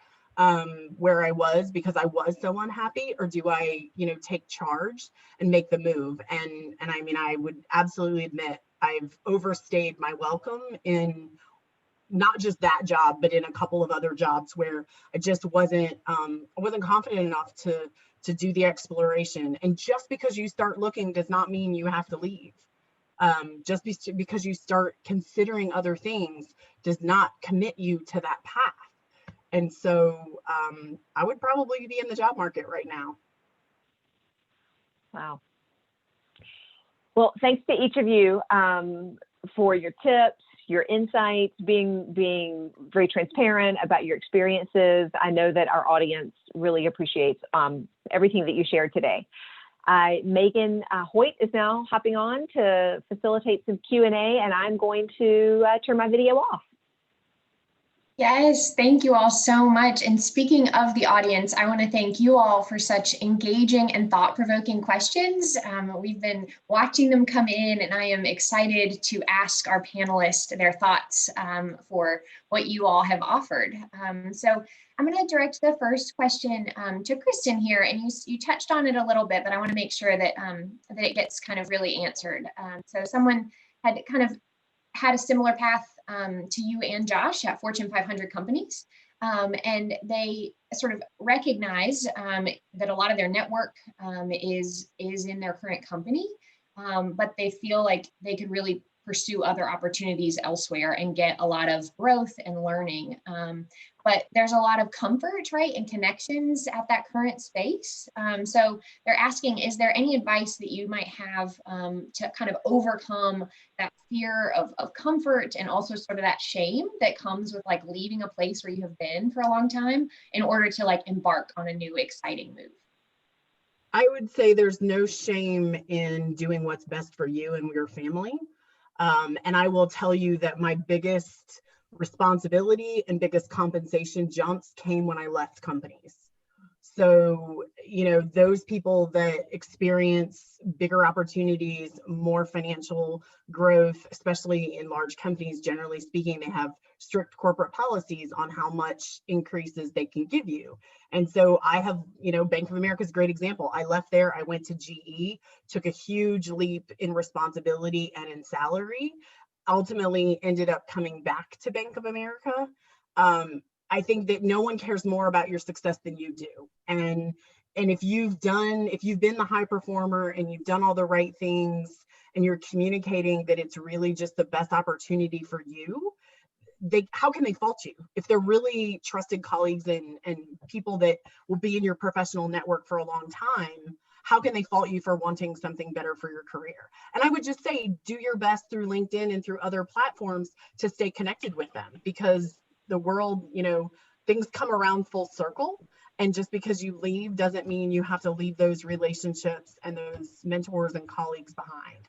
where I was because I was so unhappy, or do I, take charge and make the move? And I mean, I would absolutely admit I've overstayed my welcome in not just that job, but in a couple of other jobs where I just wasn't confident enough to do the exploration. And just because you start looking does not mean you have to leave. Just because you start considering other things does not commit you to that path. And so I would probably be in the job market right now. Wow. Well, thanks to each of you for your tips, your insights, being very transparent about your experiences. I know that our audience really appreciates everything that you shared today. Megan Hoyt is now hopping on to facilitate some Q&A, and I'm going to turn my video off. Yes, thank you all so much. And speaking of the audience, I want to thank you all for such engaging and thought-provoking questions. We've been watching them come in, and I am excited to ask our panelists their thoughts for what you all have offered. So I'm going to direct the first question to Kristen here, and you touched on it a little bit, but I want to make sure that, that it gets kind of really answered. So someone had kind of had a similar path to you and Josh at Fortune 500 companies. And they sort of recognize that a lot of their network is in their current company, but they feel like they could really pursue other opportunities elsewhere and get a lot of growth and learning. But there's a lot of comfort, right, and connections at that current space. So they're asking, is there any advice that you might have to kind of overcome that fear of comfort and also sort of that shame that comes with like leaving a place where you have been for a long time in order to like embark on a new exciting move? I would say there's no shame in doing what's best for you and your family. And I will tell you that my biggest responsibility and biggest compensation jumps came when I left companies. So, those people that experience bigger opportunities, more financial growth, especially in large companies, generally speaking, they have strict corporate policies on how much increases they can give you. And so I have, Bank of America is a great example. I left there, I went to GE, took a huge leap in responsibility and in salary, ultimately ended up coming back to Bank of America. I think that no one cares more about your success than you do. And if you've been the high performer and you've done all the right things and you're communicating that it's really just the best opportunity for you, how can they fault you? If they're really trusted colleagues and people that will be in your professional network for a long time, how can they fault you for wanting something better for your career? And I would just say, do your best through LinkedIn and through other platforms to stay connected with them, because the world, things come around full circle. And just because you leave doesn't mean you have to leave those relationships and those mentors and colleagues behind.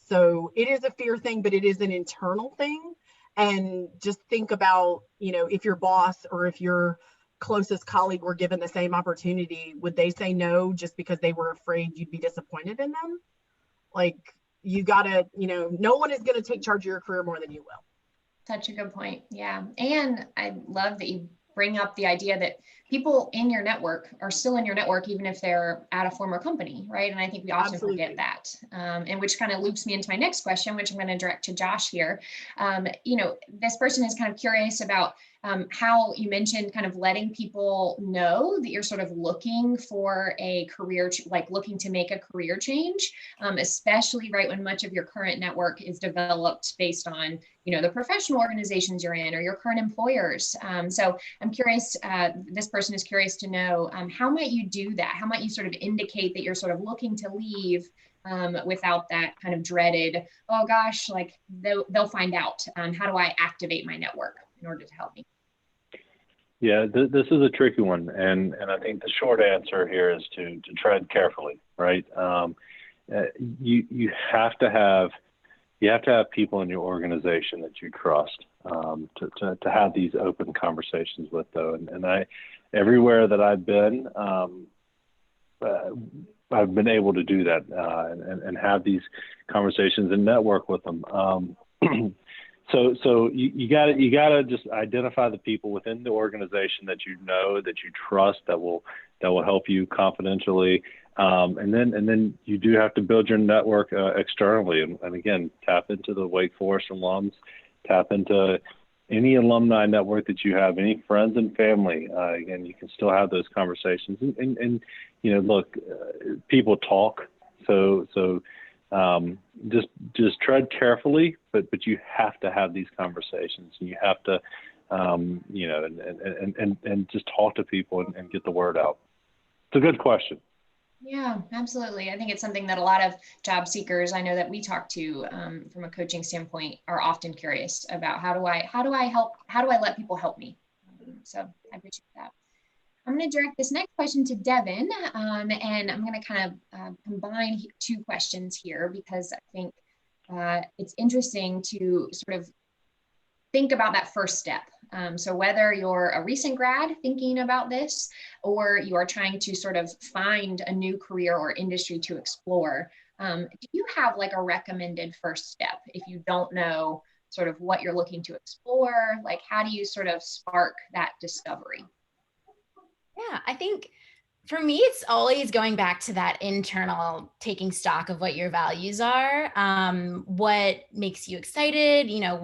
So it is a fear thing, but it is an internal thing. And just think about, if your boss or if your closest colleague were given the same opportunity, would they say no just because they were afraid you'd be disappointed in them? Like, you gotta, no one is going to take charge of your career more than you will. Such a good point. Yeah. And I love that you bring up the idea that people in your network are still in your network, even if they're at a former company, right? And I think we often forget that, and which kind of loops me into my next question, which I'm going to direct to Josh here. This person is kind of curious about how you mentioned kind of letting people know that you're sort of looking for a career, like looking to make a career change, especially right when much of your current network is developed based on, the professional organizations you're in or your current employers. So I'm curious, this person is curious to know, how might you do that? How might you sort of indicate that you're sort of looking to leave without that kind of dreaded, oh gosh, like they'll find out. How do I activate my network? in order to help me? Yeah, this is a tricky one, and I think the short answer here is to tread carefully, right? You have to have people in your organization that you trust to have these open conversations with, though. And I, everywhere that I've been able to do that and have these conversations and network with them. So you gotta just identify the people within the organization that you know, that you trust, that will help you confidentially, and then you do have to build your network externally, and again, tap into the Wake Forest alums, tap into any alumni network that you have, any friends and family. Again, you can still have those conversations, and you know, look, people talk, so. Just tread carefully, but you have to have these conversations, and you have to, you know, and just talk to people and get the word out. It's a good question. Yeah, absolutely. I think it's something that a lot of job seekers I know that we talk to from a coaching standpoint are often curious about. How do I let people help me? So I appreciate that. I'm going to direct this next question to Devin, and I'm going to kind of combine two questions here because I think it's interesting to sort of think about that first step. So whether you're a recent grad thinking about this, or you are trying to sort of find a new career or industry to explore, do you have like a recommended first step if you don't know sort of what you're looking to explore? Like, how do you sort of spark that discovery? Yeah, I think for me, it's always going back to that internal taking stock of what your values are, what makes you excited, you know,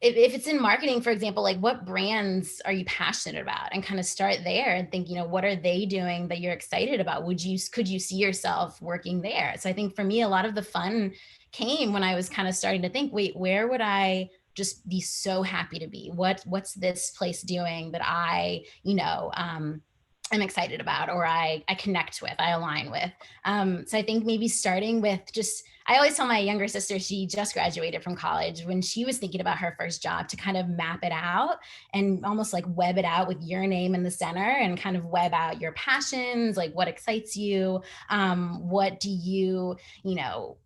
if it's in marketing, for example, like what brands are you passionate about, and kind of start there and think, you know, what are they doing that you're excited about? Could you see yourself working there? So I think for me, a lot of the fun came when I was kind of starting to think, wait, where would I just be so happy to be? What's this place doing that I, you know, I'm excited about, or I connect with, I align with. So I think maybe starting with just, I always tell my younger sister, she just graduated from college, when she was thinking about her first job, to kind of map it out and almost like web it out with your name in the center, and kind of web out your passions, like what excites you, what do you, you know,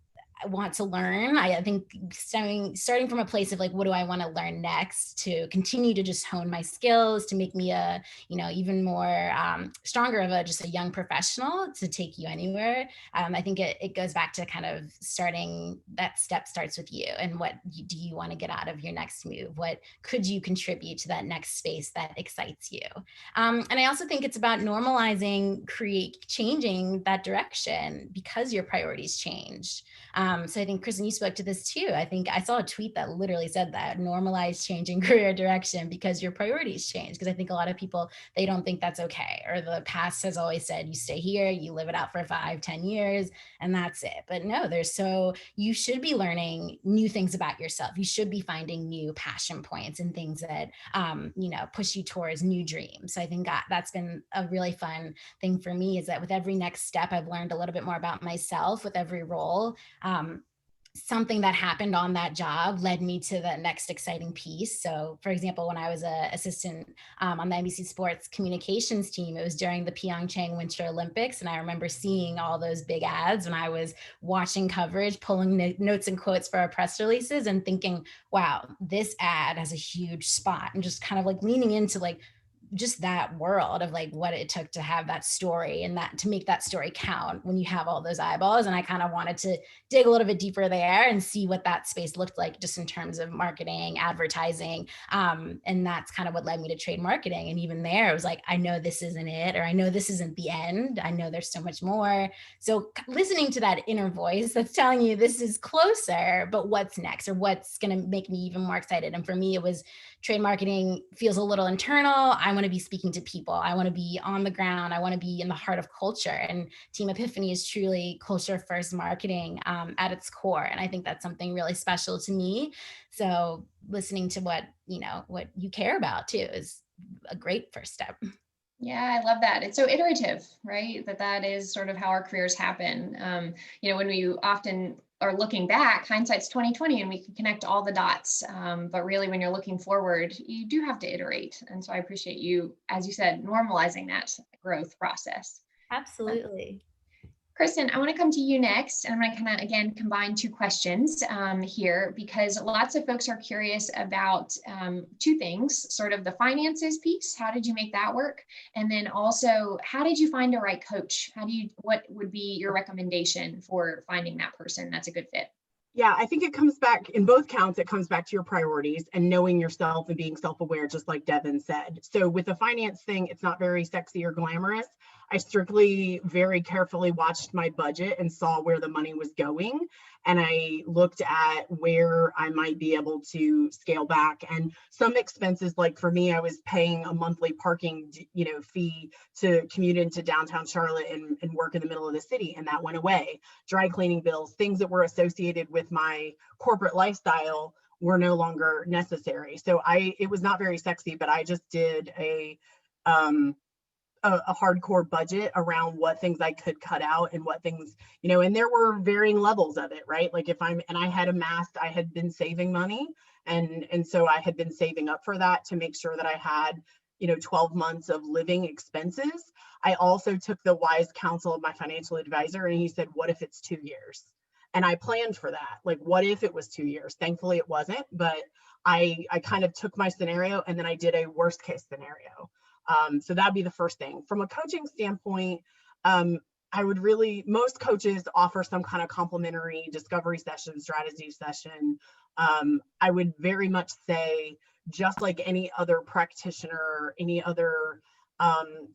want to learn. I think starting from a place of like, what do I want to learn next, to continue to just hone my skills, to make me a, you know, even more stronger of just a young professional to take you anywhere. I think it goes back to kind of starting, that step starts with you, and what do you want to get out of your next move? What could you contribute to that next space that excites you? And I also think it's about normalizing, changing that direction because your priorities changed. So I think, Kristen, you spoke to this too. I think I saw a tweet that literally said that: normalize changing career direction because your priorities change. Because I think a lot of people, they don't think that's okay. Or the past has always said, you stay here, you live it out for 5-10 years, and that's it. But no, you should be learning new things about yourself. You should be finding new passion points and things that, you know, push you towards new dreams. So I think that's been a really fun thing for me, is that with every next step, I've learned a little bit more about myself with every role. Something that happened on that job led me to the next exciting piece. So for example, when I was an assistant on the NBC Sports communications team, it was during the Pyeongchang Winter Olympics. And I remember seeing all those big ads when I was watching coverage, pulling notes and quotes for our press releases, and thinking, wow, this ad has a huge spot, and just kind of like leaning into like just that world of like what it took to have that story, and that to make that story count when you have all those eyeballs. And I kind of wanted to dig a little bit deeper there and see what that space looked like just in terms of marketing, advertising. And that's kind of what led me to trade marketing. And even there, it was like, I know this isn't it, or I know this isn't the end. I know there's so much more. So listening to that inner voice that's telling you this is closer, but what's next, or what's going to make me even more excited. And for me, it was trade marketing feels a little internal. I want to be speaking to people. I want to be on the ground. I want to be in the heart of culture. And Team Epiphany is truly culture first marketing at its core. And I think that's something really special to me. So listening to what you care about too is a great first step. Yeah, I love that. It's so iterative, right? That is sort of how our careers happen. When we often are looking back, hindsight's 2020, and we can connect all the dots. But really, when you're looking forward, you do have to iterate. And so I appreciate you, as you said, normalizing that growth process. Absolutely. Kristen, I want to come to you next, and I'm going to kind of, again, combine two questions here, because lots of folks are curious about two things, sort of the finances piece. How did you make that work? And then also, how did you find a right coach? What would be your recommendation for finding that person that's a good fit? Yeah, I think it comes back in both counts. It comes back to your priorities and knowing yourself and being self-aware, just like Devin said. So with the finance thing, it's not very sexy or glamorous. I strictly very carefully watched my budget and saw where the money was going. And I looked at where I might be able to scale back. And some expenses, like for me, I was paying a monthly parking, fee to commute into downtown Charlotte and work in the middle of the city. And that went away. Dry cleaning bills, things that were associated with my corporate lifestyle were no longer necessary. So it was not very sexy, but I just did a hardcore budget around what things I could cut out and what things, and there were varying levels of it, right? Like I had amassed, I had been saving money, and so I had been saving up for that to make sure that I had 12 months of living expenses. I also took the wise counsel of my financial advisor, and he said, what if it's 2 years? And I planned for that. Like, what if it was 2 years? Thankfully it wasn't, but I kind of took my scenario and then I did a worst case scenario. So that'd be the first thing. From a coaching standpoint, most coaches offer some kind of complimentary discovery session, strategy session. I would very much say, just like any other practitioner, any other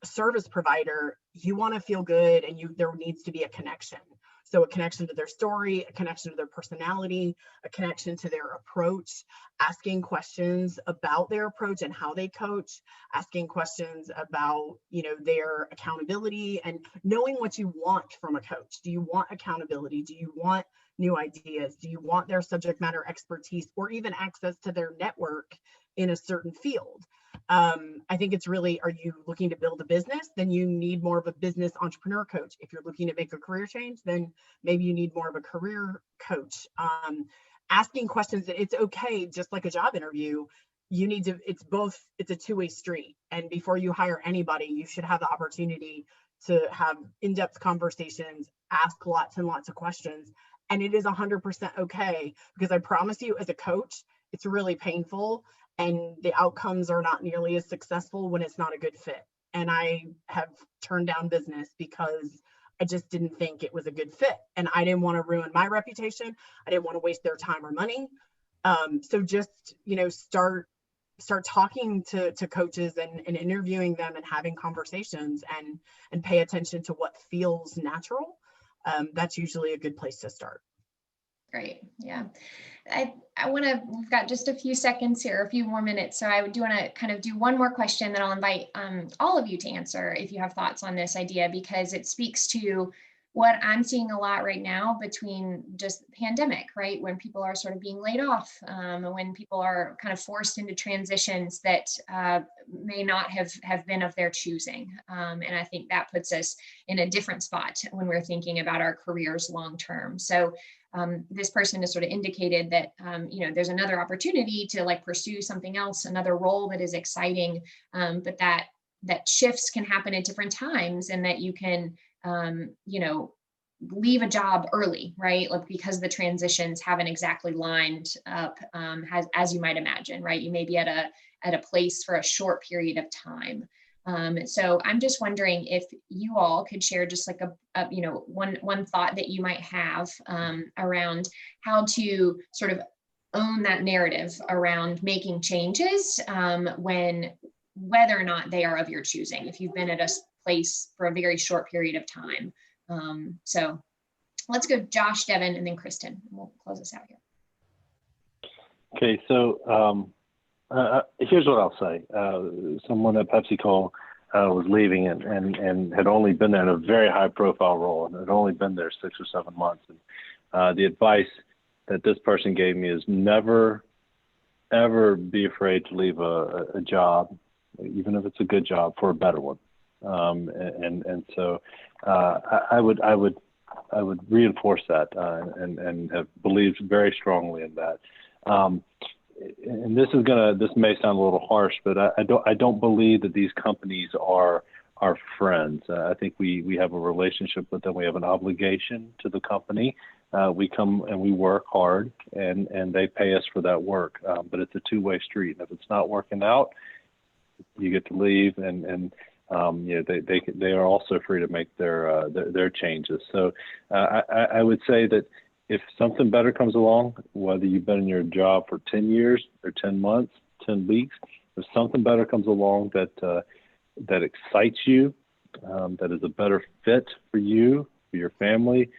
service provider, you want to feel good, and there needs to be a connection. So a connection to their story, a connection to their personality, a connection to their approach, asking questions about their approach and how they coach, asking questions about, their accountability, and knowing what you want from a coach. Do you want accountability? Do you want new ideas? Do you want their subject matter expertise or even access to their network in a certain field? I think it's really, are you looking to build a business? Then you need more of a business entrepreneur coach. If you're looking to make a career change, then maybe you need more of a career coach. Asking questions, it's okay, just like a job interview, it's a two-way street. And before you hire anybody, you should have the opportunity to have in-depth conversations, ask lots and lots of questions. And it is 100% okay, because I promise you, as a coach, it's really painful, and the outcomes are not nearly as successful when it's not a good fit. And I have turned down business because I just didn't think it was a good fit. And I didn't want to ruin my reputation. I didn't want to waste their time or money. So just, start talking to coaches and interviewing them and having conversations and pay attention to what feels natural. That's usually a good place to start. Great. Yeah. We've got just a few seconds here, a few more minutes. So I do want to kind of do one more question that I'll invite all of you to answer if you have thoughts on this idea, because it speaks to what I'm seeing a lot right now between just the pandemic, right? When people are sort of being laid off, and when people are kind of forced into transitions that may not have been of their choosing. And I think that puts us in a different spot when we're thinking about our careers long term. So this person has sort of indicated that, there's another opportunity to pursue something else, another role that is exciting, but that shifts can happen at different times, and that you can, leave a job early, right? Because the transitions haven't exactly lined up as you might imagine, right? You may be at a place for a short period of time. So I'm just wondering if you all could share just one thought that you might have around how to sort of own that narrative around making changes whether or not they are of your choosing, if you've been at a place for a very short period of time. So let's go Josh, Devin, and then Kristen. We'll close this out here. Okay, so here's what I'll say. Someone at PepsiCo was leaving and had only been there in a very high profile role and had only been there 6 or 7 months. And the advice that this person gave me is never, ever be afraid to leave a job, even if it's a good job, for a better one. And so I would reinforce that and have believed very strongly in that. And this may sound a little harsh, but I don't believe that these companies are our friends. I think we have a relationship with them. We have an obligation to the company. We come and we work hard, and they pay us for that work. But it's a two-way street. And if it's not working out, you get to leave, and they are also free to make their changes. So I would say that if something better comes along, whether you've been in your job for 10 years or 10 months, 10 weeks, if something better comes along that excites you, that is a better fit for you, for your family,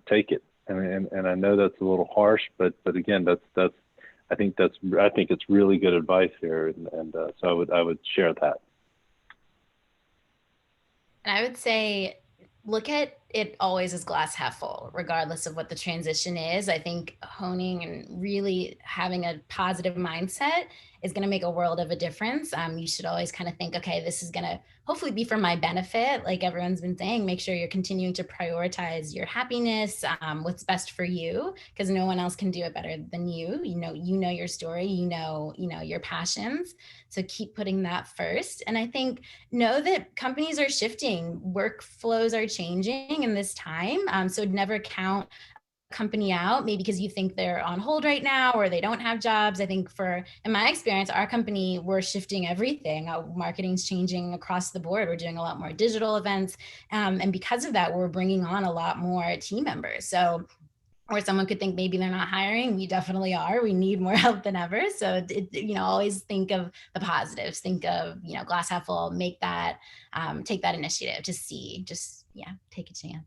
take it. And I know that's a little harsh, but again, I think it's really good advice here, and so I would share that. And I would say, look at it always as glass half full, regardless of what the transition is. I think honing and really having a positive mindset is going to make a world of a difference. You should always kind of think, okay, this is going to hopefully be for my benefit. Like everyone's been saying, make sure you're continuing to prioritize your happiness, what's best for you, because no one else can do it better than you. You know your story, you know your passions. So keep putting that first. And I think know that companies are shifting, workflows are changing in this time. So never count company out, maybe because you think they're on hold right now or they don't have jobs. I think in my experience, our company, we're shifting everything. Marketing's changing across the board. We're doing a lot more digital events. And because of that, we're bringing on a lot more team members. So or someone could think maybe they're not hiring. We definitely are. We need more help than ever. So, always think of the positives, think of, glass half full, make that, take that initiative to see, take a chance.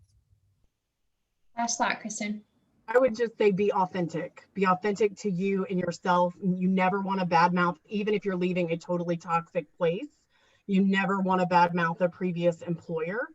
Last thought, Kristen. I would just say be authentic to you and yourself. You never want to badmouth, even if you're leaving a totally toxic place. You never want to badmouth a previous employer.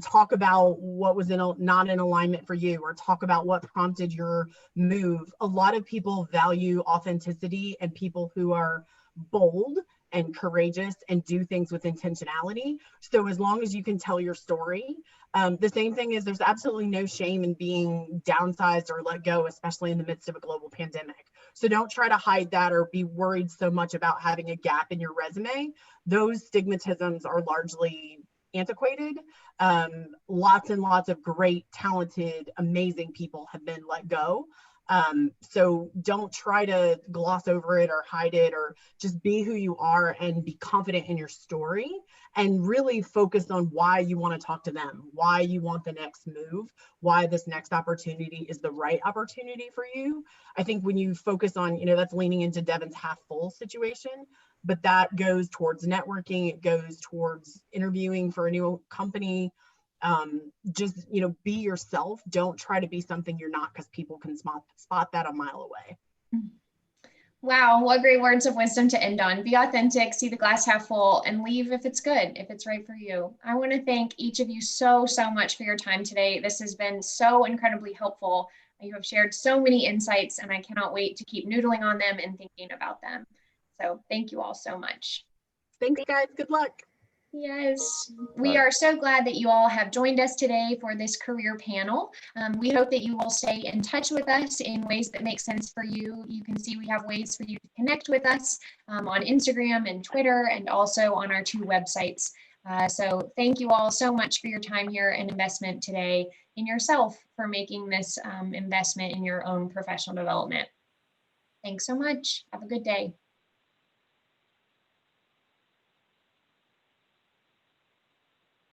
Talk about what was not in alignment for you, or talk about what prompted your move. A lot of people value authenticity and people who are bold and courageous and do things with intentionality. So as long as you can tell your story, the same thing is there's absolutely no shame in being downsized or let go, especially in the midst of a global pandemic. So don't try to hide that or be worried so much about having a gap in your resume. Those stigmatisms are largely antiquated. Lots and lots of great, talented, amazing people have been let go. So don't try to gloss over it or hide it, or just be who you are and be confident in your story, and really focus on why you want to talk to them, why you want the next move, why this next opportunity is the right opportunity for you. I think when you focus on, that's leaning into Devin's half full situation, but that goes towards networking. It goes towards interviewing for a new company. Just, be yourself. Don't try to be something you're not, because people can spot that a mile away. Wow, what great words of wisdom to end on. Be authentic, see the glass half full, and leave if it's good, if it's right for you. I want to thank each of you so much for your time today. This has been so incredibly helpful. You have shared so many insights, and I cannot wait to keep noodling on them and thinking about them. So thank you all so much. Thanks, guys. Good luck. Yes, we are so glad that you all have joined us today for this career panel. We hope that you will stay in touch with us in ways that make sense for you. You can see we have ways for you to connect with us on Instagram and Twitter, and also on our 2 websites. So thank you all so much for your time here and investment today in yourself, for making this investment in your own professional development. Thanks so much. Have a good day.